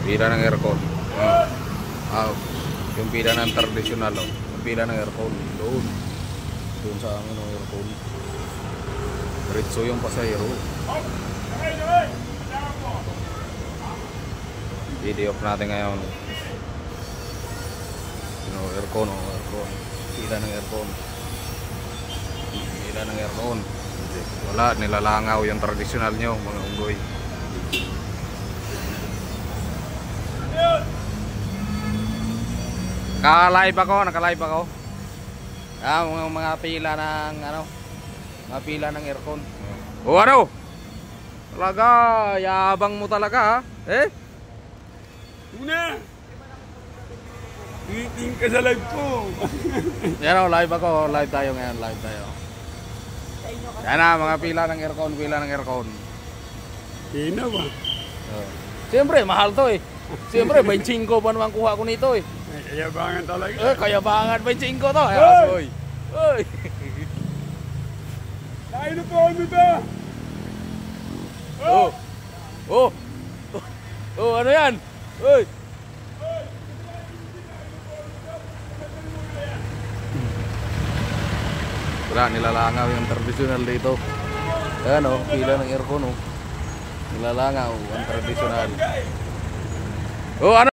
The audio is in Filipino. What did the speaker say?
Pila ng aircon. Yung pila ng tradisyonal, yung pila ng aircon doon. Doon sa amin ang aircon. Diretso yung pasahero. Video off natin ngayon. Aircon, aircon. Pila ng aircon. Pila ng aircon. Wala, nilalangaw yung tradisyonal nyo, mga unggoy. Naka-live ako. Mga pila ng mga pila ng aircon. O ano? Talaga, yabang mo talaga ha? Una! Titing ka sa live ko. Yan o, live ako. Live tayo ngayon, live tayo. Yan na, mga pila ng aircon, pila ng aircon. Hina ba? Siyempre, mahal to eh. Siyempre, 25 pa naman kuha ko nito eh. Kayabangan talaga. Kayabangan 25 to. Oy! Oy! Tayo na po ano ba? Ano yan? Oy! Wala, nilalangaw yung tradisyonal dito. Ayan o, pila ng aircon o. Nilalangaw ang tradisyonal. Ano?